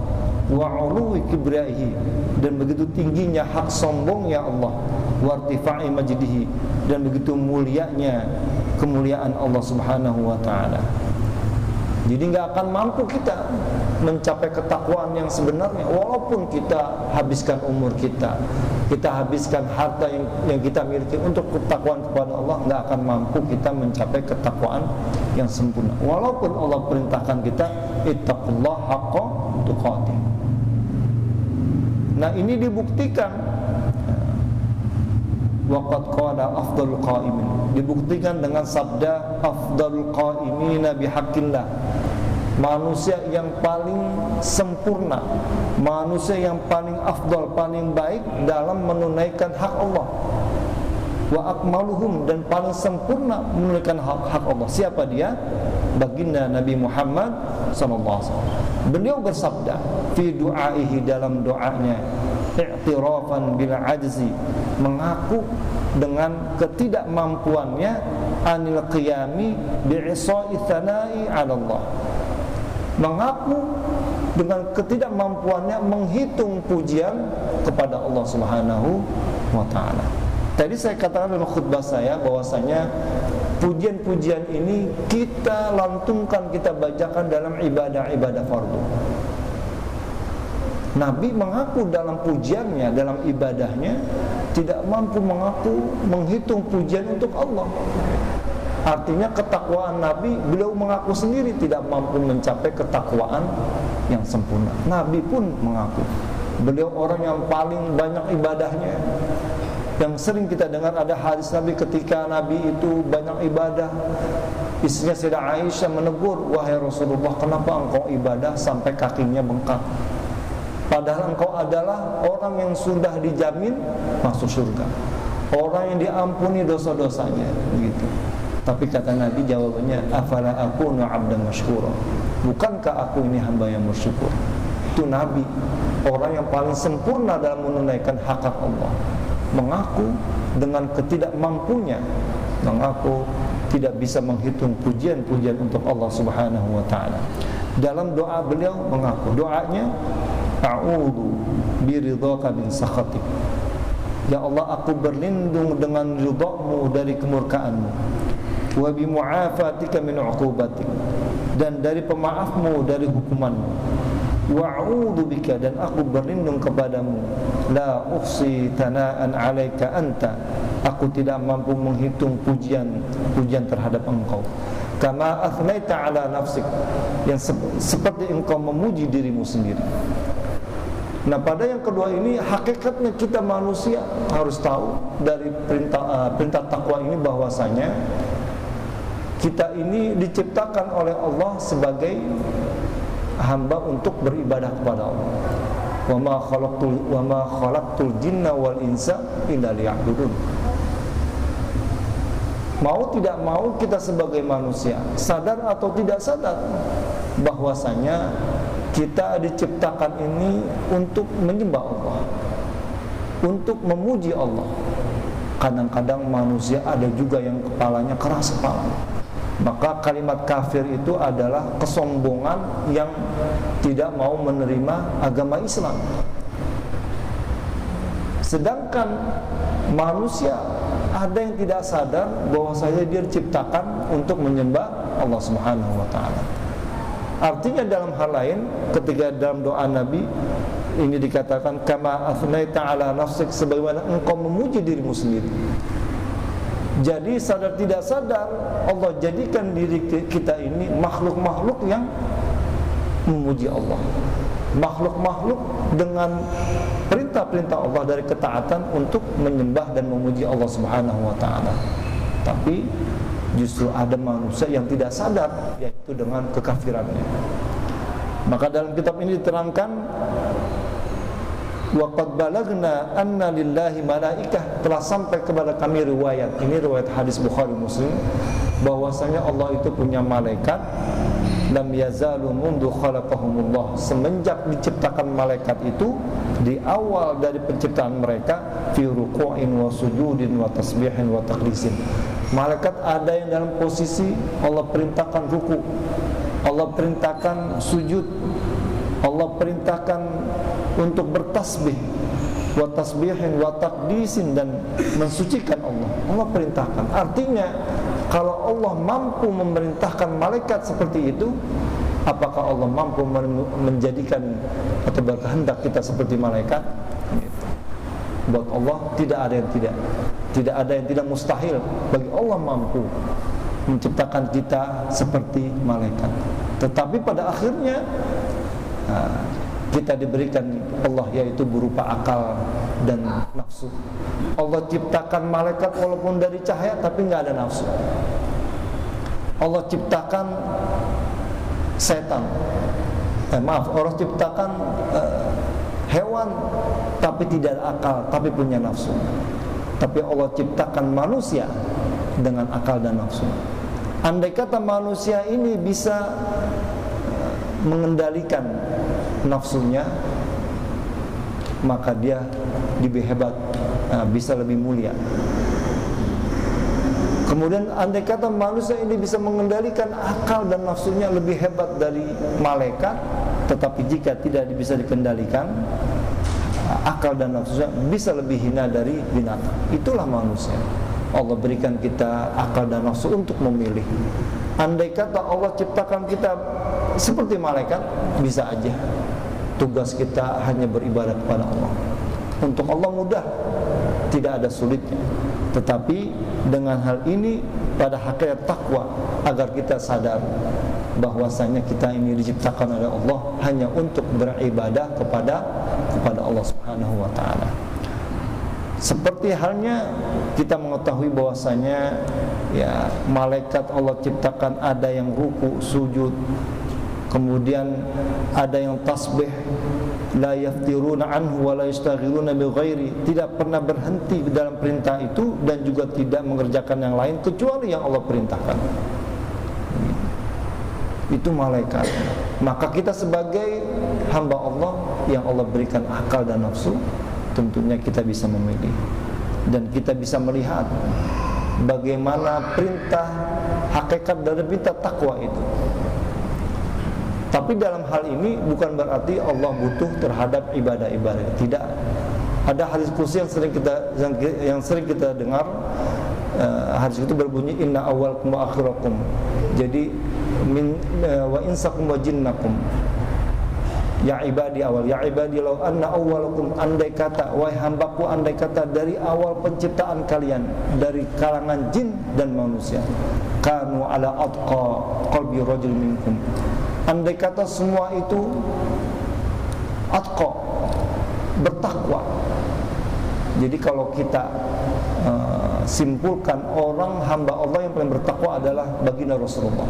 A: Wa 'uluwi kibriyaihi, dan begitu tingginya hak sombongnya Allah. Wa irtifa'i majdihi, dan begitu mulianya kemuliaan Allah Subhanahu wa taala. Jadi enggak akan mampu kita mencapai ketakwaan yang sebenarnya walaupun kita habiskan umur kita habiskan harta yang kita miliki untuk ketakwaan kepada Allah, enggak akan mampu kita mencapai ketakwaan yang sempurna. Walaupun Allah perintahkan kita ittaqullah haqqa tuqatih. Nah, ini dibuktikan waqad qala afdalul qa'imin, dibuktikan dengan sabda afdalul qa'imina bihaqqillah, manusia yang paling sempurna, manusia yang paling afdal, paling baik dalam menunaikan hak Allah. Wa akmaluhum, dan paling sempurna menunaikan hak Allah. Siapa dia? Baginda Nabi Muhammad sallallahu alaihi wasallam. Beliau bersabda fi du'aihi, dalam doanya, i'tirafan bil ajzi, mengaku dengan ketidakmampuannya, anil qiyami bi'isa'i tsana'i 'ala Allah, mengaku dengan ketidakmampuannya menghitung pujian kepada Allah Subhanahu wa taala. Tadi saya katakan dalam khutbah saya bahwasanya pujian-pujian ini kita lantunkan, kita bacakan dalam ibadah-ibadah fardu. Nabi mengaku dalam pujiannya, dalam ibadahnya tidak mampu menghitung pujian untuk Allah. Artinya ketakwaan Nabi, beliau mengaku sendiri tidak mampu mencapai ketakwaan yang sempurna. Nabi pun mengaku beliau orang yang paling banyak ibadahnya. Yang sering kita dengar ada hadis Nabi ketika Nabi itu banyak ibadah, istrinya Sayyidah Aisyah menegur, wahai Rasulullah, kenapa engkau ibadah sampai kakinya bengkak? Padahal engkau adalah orang yang sudah dijamin masuk surga, orang yang diampuni dosa-dosanya, begitu. Tapi kata Nabi jawabannya, afala akunu 'abdan masykura. Bukankah aku ini hamba yang bersyukur? Itu Nabi, orang yang paling sempurna dalam menunaikan hak Allah. Mengaku dengan ketidakmampunya, mengaku tidak bisa menghitung pujian-pujian untuk Allah Subhanahu wa taala. Dalam doa beliau mengaku, doanya a'udzu biridhaka min sakhatik. Ya Allah, aku berlindung dengan ridha-Mu dari kemurkaan-Mu, wa bi mu'afatika min 'uqubatik, dan dari pemaaf-Mu dari hukuman-Mu, wa a'udzu bika, dan aku berlindung kepadamu, la uhsi thana'an 'alaika anta, aku tidak mampu menghitung pujian terhadap engkau, kama athnaita 'ala nafsik, yang seperti engkau memuji dirimu sendiri. Nah, pada yang kedua ini hakikatnya kita manusia harus tahu dari perintah takwa ini bahwasanya kita ini diciptakan oleh Allah sebagai hamba untuk beribadah kepada Allah. Wa ma khalaqtul jinna wal insa illa liya'budun. Mau tidak mau kita sebagai manusia, sadar atau tidak sadar, bahwasanya kita diciptakan ini untuk menyembah Allah, untuk memuji Allah. Kadang-kadang manusia ada juga yang kepalanya keras kepala. Maka kalimat kafir itu adalah kesombongan yang tidak mau menerima agama Islam. Sedangkan manusia ada yang tidak sadar bahwasanya dia diciptakan untuk menyembah Allah Subhanahu wa taala. Artinya dalam hal lain, ketika dalam doa Nabi ini dikatakan kama athnaita 'ala nafsik, sebagaimana engkau memuji dirimu sendiri. Jadi sadar tidak sadar Allah jadikan diri kita ini makhluk-makhluk yang memuji Allah, makhluk-makhluk dengan perintah-perintah Allah dari ketaatan untuk menyembah dan memuji Allah Subhanahu wa taala. Tapi justru ada manusia yang tidak sadar, yaitu dengan kekafirannya. Maka dalam kitab ini diterangkan, wa qad balagna anna lillahi malaikah, telah sampai kepada kami riwayat, ini riwayat hadis Bukhari Muslim, bahwasanya Allah itu punya malaikat, lam yazalu mundu khalaqahumullah, semenjak diciptakan malaikat itu, di awal dari penciptaan mereka, fi ruku'in wa sujudin wa tasbihin wa taqdisin. Malaikat ada yang dalam posisi Allah perintahkan ruku, Allah perintahkan sujud, Allah perintahkan untuk bertasbih, wa tasbihin wa taqdisin, dan mensucikan Allah. Allah perintahkan. Artinya kalau Allah mampu memerintahkan malaikat seperti itu, apakah Allah mampu menjadikan atau berkehendak kita seperti malaikat? Buat Allah tidak ada yang tidak mustahil. Bagi Allah mampu menciptakan kita seperti malaikat. Tetapi pada akhirnya kita diberikan Allah, yaitu berupa akal dan nafsu. Allah ciptakan malaikat walaupun dari cahaya tapi nggak ada nafsu. Allah ciptakan setan, Allah ciptakan hewan tapi tidak ada akal, tapi punya nafsu. Tapi Allah ciptakan manusia dengan akal dan nafsu. Andai kata manusia ini bisa mengendalikan nafsunya, maka dia lebih hebat, bisa lebih mulia. Kemudian andai kata manusia ini bisa mengendalikan akal dan nafsunya, lebih hebat dari malaikat. Tetapi jika tidak bisa dikendalikan akal dan nafsunya, bisa lebih hina dari binatang. Itulah manusia. Allah berikan kita akal dan nafsu untuk memilih. Andai kata Allah ciptakan kita seperti malaikat, bisa aja tugas kita hanya beribadah kepada Allah. Untuk Allah mudah, tidak ada sulitnya. Tetapi dengan hal ini pada hakikat takwa, agar kita sadar bahwasanya kita ini diciptakan oleh Allah hanya untuk beribadah kepada Allah Subhanahu wa taala. Seperti halnya kita mengetahui bahwasanya ya malaikat Allah ciptakan ada yang ruku, sujud, kemudian ada yang tasbih, la yaftiruna anhu wa la yastaghiluna bighairi, tidak pernah berhenti dalam perintah itu dan juga tidak mengerjakan yang lain kecuali yang Allah perintahkan. Itu malaikat. Maka kita sebagai hamba Allah yang Allah berikan akal dan nafsu, tentunya kita bisa memilih dan kita bisa melihat bagaimana perintah hakikat dari perintah takwa itu. Tapi dalam hal ini bukan berarti Allah butuh terhadap ibadah-ibadah. Tidak. Ada hadis kursi yang sering kita dengar. Hadis itu berbunyi inna awwalakum wa akhirakum. Jadi wa insakum wa jinnakum. Ya ibadi awal, ya ibadi law anna awwalakum, andai kata wahai hambaku, andai kata dari awal penciptaan kalian dari kalangan jin dan manusia, kanu ala atqa qalbi rajul minkum. Andai kata semua itu atqa, bertakwa. Jadi kalau kita simpulkan orang hamba Allah yang paling bertakwa adalah baginda Rasulullah.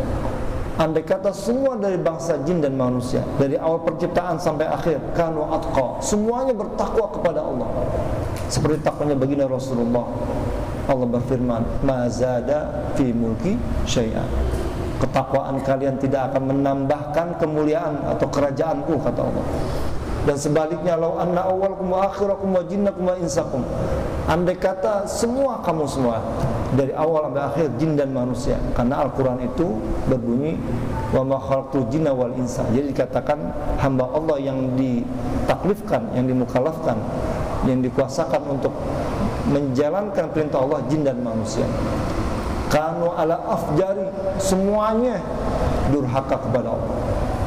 A: Andai kata semua dari bangsa jin dan manusia dari awal penciptaan sampai akhir kanu atqa, semuanya bertakwa kepada Allah seperti takwanya baginda Rasulullah. Allah berfirman, ma zada fi mulki syai'a. Ketakwaan kalian tidak akan menambahkan kemuliaan atau kerajaanku, kata Allah. Dan sebaliknya, lau anna awwalakum wa akhirakum wa jinnakum wa insakum, andai kata semua kamu semua dari awal sampai akhir jin dan manusia, karena Al-Quran itu berbunyi wa ma khalaqtul jinna wal insa. Jadi dikatakan hamba Allah yang ditaklifkan, yang dimukallafkan, yang dikuasakan untuk menjalankan perintah Allah jin dan manusia. Kanu ala afjari, semuanya durhaka kepada Allah.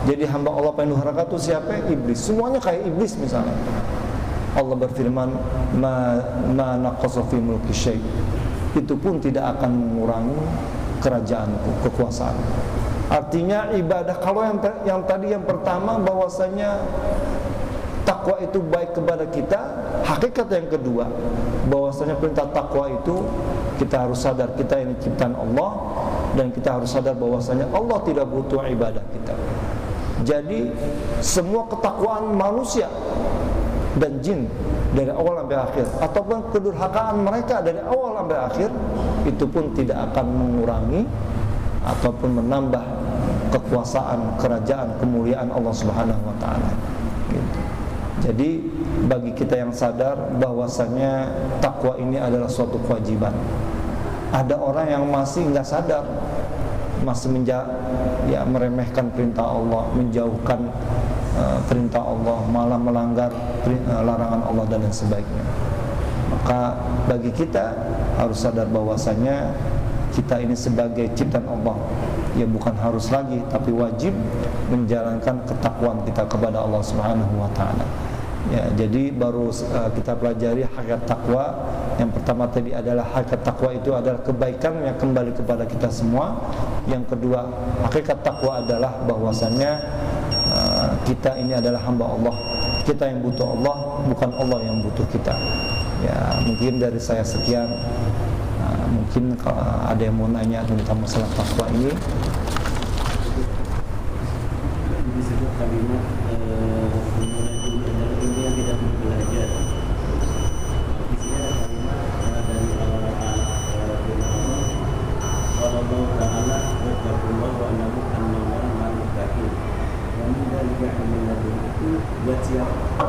A: Jadi hamba Allah paling durhaka itu siapa? Iblis. Semuanya kayak iblis misalnya. Allah berfirman, ma naqasa fi mulki syai'. Itu pun tidak akan mengurangi kerajaanku, kekuasaan. Artinya ibadah, kalau yang tadi yang pertama bahwasanya takwa itu baik kepada kita, hakikat yang kedua bahwasanya perintah takwa itu kita harus sadar kita ini ciptaan Allah dan kita harus sadar bahwasanya Allah tidak butuh ibadah kita. Jadi semua ketakwaan manusia dan jin dari awal sampai akhir ataupun kedurhakaan mereka dari awal sampai akhir itu pun tidak akan mengurangi ataupun menambah kekuasaan, kerajaan, kemuliaan Allah Subhanahu wa taala. Gitu. Jadi bagi kita yang sadar bahwasanya takwa ini adalah suatu kewajiban. Ada orang yang masih enggak sadar, masih meremehkan perintah Allah, menjauhkan perintah Allah, malah melanggar larangan Allah dan lain sebagainya. Maka bagi kita harus sadar bahwasanya kita ini sebagai ciptaan Allah, ya bukan harus lagi tapi wajib menjalankan ketakwaan kita kepada Allah Subhanahu wa taala. Ya, jadi baru kita pelajari hakikat takwa. Yang pertama tadi adalah hakikat takwa itu adalah kebaikan yang kembali kepada kita semua. Yang kedua, hakikat takwa adalah bahwasannya kita ini adalah hamba Allah. Kita yang butuh Allah, bukan Allah yang butuh kita. Ya, mungkin dari saya sekian. Mungkin kalau ada yang mau nanya tentang masalah takwa ini.
B: Disebut kalimat yang tidak belajar. Di sini ada kalimat dari Allah Taala, "Wattaqullah wa alamu annallaha ma'al muttaqin." Dan dari ilmu itu buat siapa?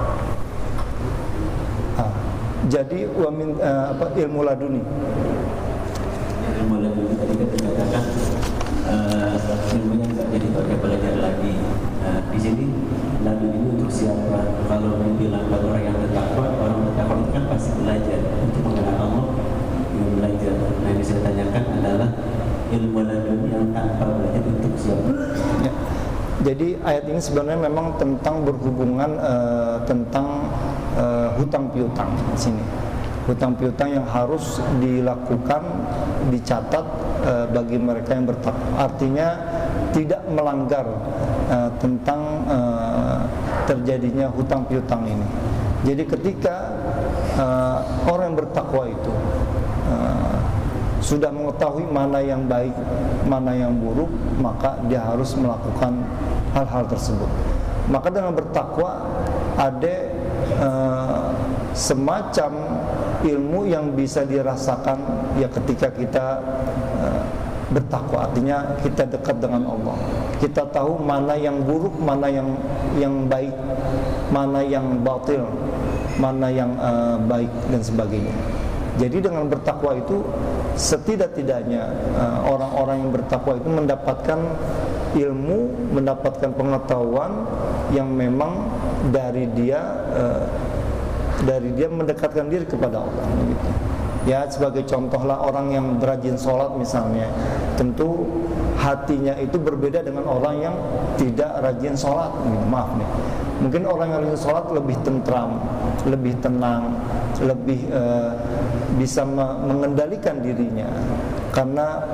A: Jadi ilmu laduni.
B: Ilmu laduni tadi kita katakan ilmunya tidak jadi pakai belajar lagi. Di sini laduni ini untuk siapa? Kalau dibilang orang yang bertakwa, orang bertakwa itu kan pasti belajar untuk mengenal Allah, yang belajar. Nah, yang bisa ditanyakan adalah ilmu laduni yang tanpa belajar untuk siapa?
A: Ya. Jadi ayat ini sebenarnya memang tentang berhubungan tentang hutang piutang di sini. Hutang piutang yang harus dilakukan, dicatat bagi mereka yang bertakwa. Artinya tidak melanggar tentang terjadinya hutang piutang ini. Jadi ketika orang yang bertakwa itu sudah mengetahui mana yang baik, mana yang buruk, maka dia harus melakukan hal-hal tersebut. Maka dengan bertakwa ada semacam ilmu yang bisa dirasakan ya ketika kita bertakwa, artinya kita dekat dengan Allah. Kita tahu mana yang buruk, mana yang baik, mana yang batil, mana yang baik dan sebagainya. Jadi dengan bertakwa itu setidak-tidaknya orang-orang yang bertakwa itu mendapatkan ilmu, mendapatkan pengetahuan yang memang dari dia mendekatkan diri kepada Allah gitu. Ya, sebagai contohlah orang yang rajin sholat misalnya, tentu hatinya itu berbeda dengan orang yang tidak rajin sholat. Maaf nih, mungkin orang yang rajin sholat lebih tentram, lebih tenang, lebih bisa mengendalikan dirinya. Karena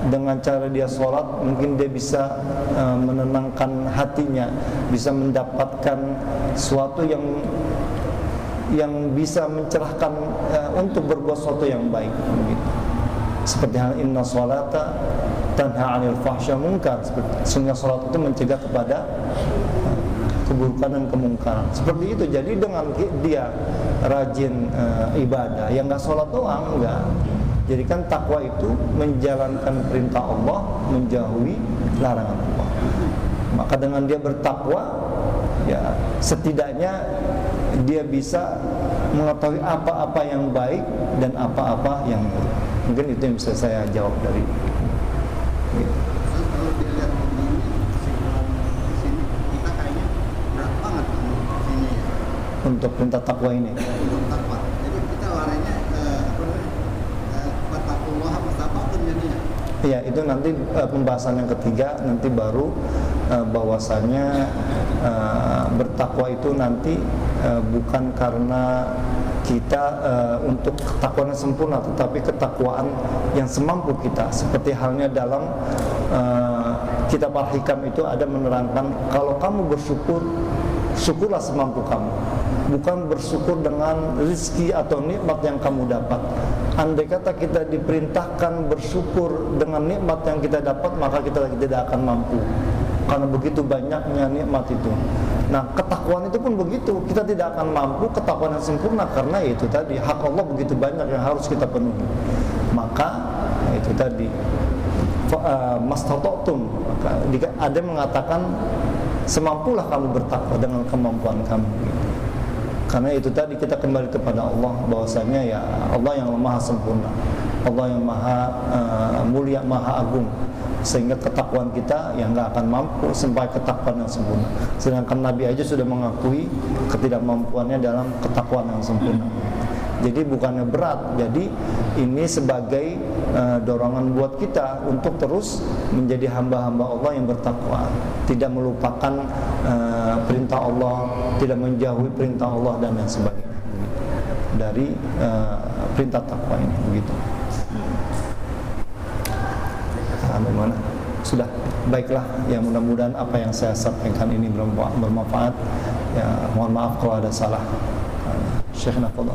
A: dengan cara dia sholat, mungkin dia bisa menenangkan hatinya, bisa mendapatkan sesuatu yang bisa mencerahkan untuk berbuat sesuatu yang baik gitu. Seperti hal inna sholata tanha 'anil fahsya munkar, sehingga salat itu mencegah kepada keburukan dan kemungkaran. Seperti itu. Jadi dengan dia rajin ibadah, yang enggak salat doang, enggak. Jadi kan takwa itu menjalankan perintah Allah, menjauhi larangan Allah. Maka dengan dia bertakwa, ya setidaknya dia bisa mengetahui apa-apa yang baik dan apa-apa yang buruk. Mungkin itu yang bisa saya jawab dari gitu.
C: Kalau dilihat begini, di sini kita kayaknya berat banget ini ya.
A: Untuk perintah takwa ini.
C: Untuk takwa. Jadi kita larinya fattaqullah mastata'tum jadinya.
A: Ya, itu nanti pembahasan yang ketiga, nanti baru bahwasanya bertakwa itu nanti bukan karena kita untuk ketakwaan yang sempurna, tetapi ketakwaan yang semampu kita. Seperti halnya dalam kitab Al-Hikam itu ada menerangkan, kalau kamu bersyukur, syukurlah semampu kamu, bukan bersyukur dengan rezeki atau nikmat yang kamu dapat. Andai kata kita diperintahkan bersyukur dengan nikmat yang kita dapat, maka kita tidak akan mampu, karena begitu banyaknya nikmat itu. Nah, ketakwaan itu pun begitu, kita tidak akan mampu ketakwaan yang sempurna, karena itu tadi hak Allah begitu banyak yang harus kita penuhi. Maka itu tadi mastata'tum, maka ada yang mengatakan semampulah kamu bertakwa dengan kemampuan kamu gitu. Karena itu tadi kita kembali kepada Allah, bahwasanya ya Allah yang maha sempurna, Allah yang maha mulia, maha agung, sehingga ketakwaan kita yang nggak akan mampu sampai ketakwaan yang sempurna. Sedangkan Nabi aja sudah mengakui ketidakmampuannya dalam ketakwaan yang sempurna. Jadi bukannya berat, jadi ini sebagai dorongan buat kita untuk terus menjadi hamba-hamba Allah yang bertakwa, tidak melupakan perintah Allah, tidak menjauhi perintah Allah dan lain sebagainya dari perintah takwa ini begitu. Bagaimana? Sudah, baiklah. Ya, mudah-mudahan apa yang saya sampaikan ini bermanfaat. Ya, mohon maaf kalau ada salah. Syekhna qadha.